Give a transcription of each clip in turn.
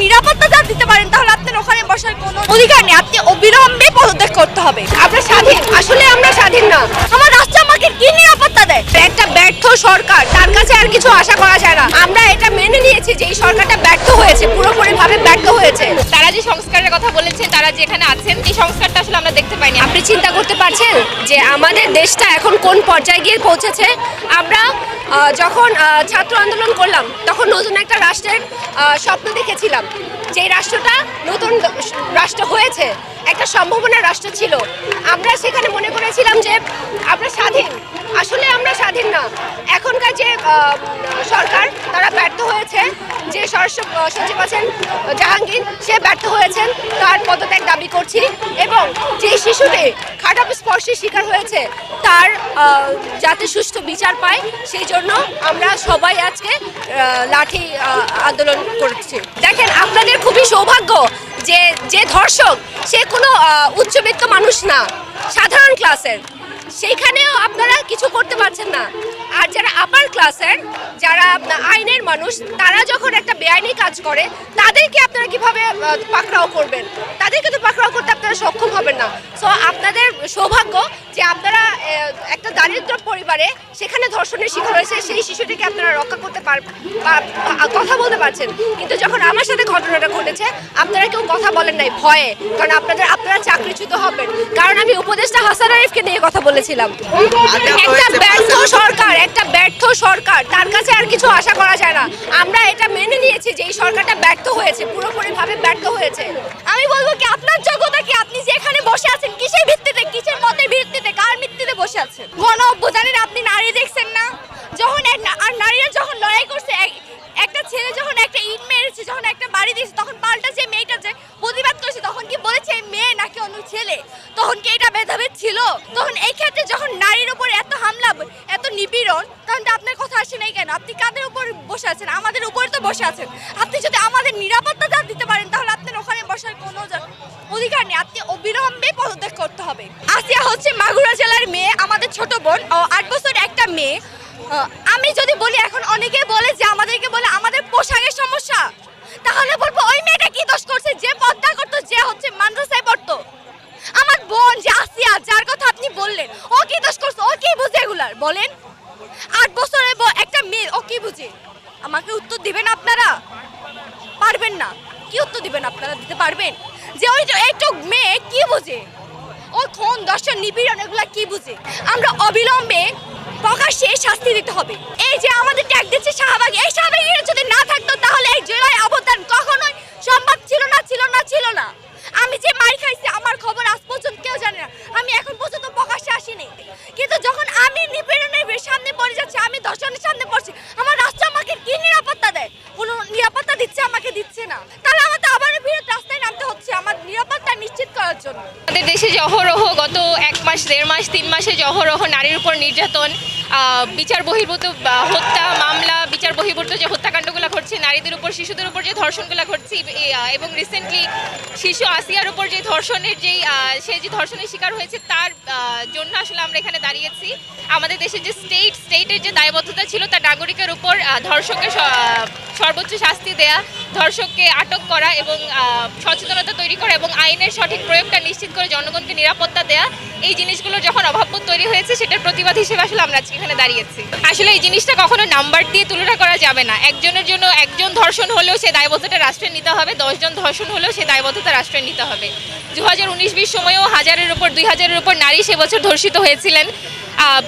নিরাপত্তা যা দিতে পারেন তাহলে আপনার ওখানে বসার কোনো অধিকার নেই। আপনি অবিলম্বে পদত্যাগ করতে হবে। আমরা স্বাধীন, আসলে আমরা স্বাধীন না। আমার রাষ্ট্র আমাকে কি নিরাপত্তা দেয়? একটা ব্যর্থ সরকার, তার কাছে আর কিছু আশা করা যায় না। আমরা এটা মেনে নিয়েছি যে এই সরকারটা ব্যর্থ হয়েছে, পুরোপুরিভাবে ব্যর্থ হয়েছে। তারা যে সংস্কারের কথা বলেছেন, তারা যে এখানে আছেন, এই সংস্কারটা আসলে আমরা দেখতে পাইনি। আপনি চিন্তা করতে পারছেন যে আমাদের দেশটা এখন কোন পর্যায়ে গিয়ে পৌঁছেছে? আমরা যখন ছাত্র আন্দোলন করলাম তখন নতুন একটা রাষ্ট্রের স্বপ্ন দেখেছিলাম, যে রাষ্ট্রটা নতুন রাষ্ট্র হয়েছে, একটা সম্ভাবনার রাষ্ট্র ছিল। আমরা সেখানে মনে করেছিলাম যে আমরা স্বাধীন, আসলে আমরা স্বাধীন না। এখনকার যে সরকার, তারা ব্যর্থ হয়েছে। যে স্বরাষ্ট্র সচিব আছেন জাহাঙ্গীর, সে ব্যর্থ হয়েছেন, তার পদত্যাগ দাবি করছি। এবং যে শিশুটি খারাপ স্পর্শের শিকার হয়েছে, তার যাতে সুষ্ঠু বিচার পায়, সেই জন্য আমরা সবাই আজকে লাঠি আন্দোলন করছি। দেখেন, আপনাদের খুবই সৌভাগ্য যে যে ধর্ষক সে কোনো উচ্চবিত্ত মানুষ না, সাধারণ ক্লাসের, সেইখানেও আপনারা কিছু করতে পারছেন না। আর যারা আপার ক্লাসের, যারা আইনের মানুষ, তারা যখন একটা বেআইনি কাজ করে, তাদেরকে আপনারা কিভাবে পাকড়াও করবেন? তাদেরকে তো পাকড়াও করতে আপনারা সক্ষম হবেন না। সো আপনাদের সৌভাগ্য যে আপনারা একটা দারিদ্র পরিবারে সেখানে ধর্ষণের শিকার হয়েছে, সেই শিশুটিকে আপনারা রক্ষা করতে কথা বলতে পারছেন। কিন্তু যখন আমার সাথে ঘটনাটা ঘটেছে, আপনারা কেউ কথা বলেন নাই ভয়ে, কারণ আপনারা চাকরিচ্যুত হবেন। কারণ আমি উপদেষ্টা হাসান আরিফকে নিয়ে কথা বলেছিলাম। একটা ব্যর্থ সরকার, তার কাছে আর কিছু আশা করা যায় না। আমরা এটা মেনে নিয়েছি যে এই সরকারটা ব্যর্থ হয়েছে, পুরোপুরিভাবে ব্যর্থ হয়েছে। আমি বলবো কি, আপনার যোগ্যতা কি? আপনি যে এখানে বসে আছেন কিসের ভিত্তিতে, কিসের মতের ভিত্তিতে, কার ভিত্তিতে বসে আছেন? গণ অভ্যুত্থানের আপনি নারী দেখছেন না? যখন আর নারীরা যখন লড়াই করছে, একটা ছেলে যখন একটা ইট মেরেছে, যখন একটা বাড়ি দিয়েছে, তখন পাল্টা যে মেয়েটা যে প্রতিবাদ করেছে, তখন কি বলেছে মেয়ে নাকি অন্য ছেলে? তখন কি এটা ভেদাভেদ ছিল? তখন এই ক্ষেত্রে যখন নারীর উপর এত হামলা, এত নিপীড়ন, তখন তো আপনার কথা আসে নাই কেন? আপনি কাদের উপর বসে আছেন? আমাদের উপরে তো বসে আছেন। আপনি যদি আমাদের নিরাপত্তা যা দিতে পারেন তাহলে আপনার ওখানে বসার কোনো অধিকার নেই। আপনি অবিলম্বে পদত্যাগ করতে হবে। আসিয়া হচ্ছে মাগুরা জেলার মেয়ে, আমাদের ছোট বোন, 8 বছর একটা মেয়ে। আমি যদি বলি, এখন অনেকে বলে যে আমাদেরকে বলে আমাদের পোশাকের সমস্যা, তাহলে বলবো ওই মেয়েটা কি দোষ করছে যে পর্দা করতো, যে হচ্ছে মাদ্রাসায় পড়তো? আমার বোন যে আসিয়া, যার কথা আপনি বললেন, ও কি দোষ করছে? ও কি বুঝে এগুলার? বলেন, 8 বছরের একটা মেয়ে, ও কি বুঝে? আমাকে উত্তর দিবেন আপনারা? পারবেন না। কি উত্তর দিবেন আপনারা? দিতে পারবেন যে ওই একটু মেয়ে কি বুঝে? ও খুন, দর্শন, নিপীড়ন, এগুলা কি বুঝে? আমরা অবিলম্বে প্রকাশ্যে শাস্তি দিতে হবে। এই যে আমাদের ট্যাগ দিচ্ছে শাহবাগ, এই শাহবাগের যদি না থাকতো তাহলে এই জুলাই অবদান কখনোই সম্ভব ছিল না। আমি যে মার খাইছি, আমার খবর আজ পর্যন্ত কেউ জানে না। আমি এখন পর্যন্ত প্রকাশ্যে আসিনি, কিন্তু যখন আমি নিপীড়নের সামনে পড়ে যাচ্ছি, আমি ধর্ষণের সামনে পড়ছি, আমার রাষ্ট্র আমাকে কি নিরাপত্তা দেয়? কোনো নিরাপত্তা দিচ্ছে? আমাকে দিচ্ছে না। তাহলে আমাদের আবারও বিরোধ রাস্তায় নামতে হচ্ছে আমার নিরাপত্তা নিশ্চিত করার জন্য। আমাদের দেশে যে অহরহ গত 1 মাস, 1.5 মাস, 3 মাসে যে অহরহ নারীর উপর নির্যাতন, বিচার বহির্ভূত হত্যা মামলা, বিচার বহির্ভূত যে হত্যাকাণ্ডগুলো ঘটছে, নারীদের উপর, শিশুদের উপর যে ধর্ষণগুলো ঘটছে, এবং রিসেন্টলি শিশু আসিয়ার উপর যে ধর্ষণের সে যে ধর্ষণের শিকার হয়েছে, তার জন্য আসলে আমরা এখানে দাঁড়িয়েছি। আমাদের দেশের যে স্টেটের যে দায়বদ্ধতা ছিল, তার নাগরিকের উপর ধর্ষকের সর্বোচ্চ শাস্তি দেয়া, ধর্ষককে আটক করা এবং সচেতনতা তৈরি করা এবং আইনের সঠিক প্রয়োগটা নিশ্চিত করে জনগণকে নিরাপত্তা দেয়া, এই জিনিসগুলোর যখন অভাববোধ তৈরি হয়েছে, সেটার প্রতিবাদ হিসেবে আসলে আমরা আজকে এখানে দাঁড়িয়েছি। আসলে এই জিনিসটা কখনো নাম্বার দিয়ে তুলনা করা যাবে না। একজনের জন্য একজন ধর্ষণ হলেও সে দায়বদ্ধতা রাষ্ট্রের নিতে হবে, 10 জন ধর্ষণ হলেও সে দায়বদ্ধতা রাষ্ট্রের নিতে হবে। 2019-20 সময়েও 1000-এর উপর 2000-এর উপর নারী সে বছর ধর্ষিত হয়েছিলেন।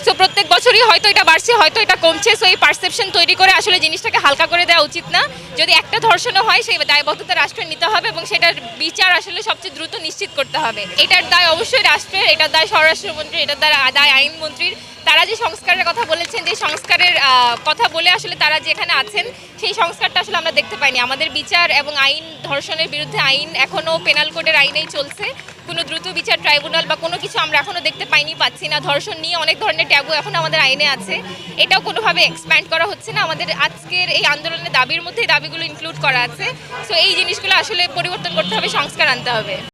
সো প্রত্যেক বছরই হয়তো এটা বাড়ছে, হয়তো এটা কমছে। সো এই পারসেপশন তৈরি করে আসলে জিনিসটাকে হালকা করে দেওয়া উচিত না। যদি একটা ধর্ষণও হয়, সেই দায়বদ্ধতা রাষ্ট্রের নিতে হবে এবং সেটার বিচার আসলে সবচেয়ে দ্রুত নিশ্চিত করতে হবে। এটার দায় অবশ্যই রাষ্ট্রের, এটার দায় স্বরাষ্ট্রমন্ত্রীর, এটার দায় আইনমন্ত্রীর। তারা যে সংস্কারের কথা বলেছেন, যে সংস্কারের কথা বলে আসলে তারা যেখানে আছেন, সেই সংস্কারটা আসলে আমরা দেখতে পাইনি। আমাদের বিচার এবং আইন, ধর্ষণের বিরুদ্ধে আইন এখনও পেনাল কোডের আইনেই চলছে। কোনো দ্রুত বিচার ট্রাইব্যুনাল বা কোনো কিছু আমরা এখনও দেখতে পাচ্ছি না। ধর্ষণ নিয়ে অনেক ধরনের ট্যাবু এখন আমাদের আইনে আছে, এটাও কোনোভাবে এক্সপ্যান্ড করা হচ্ছে না। আমাদের আজকের এই আন্দোলনের দাবির মধ্যে এই দাবিগুলো ইনক্লুড করা আছে। সো এই জিনিসগুলো আসলে পরিবর্তন করতে হবে, সংস্কার আনতে হবে।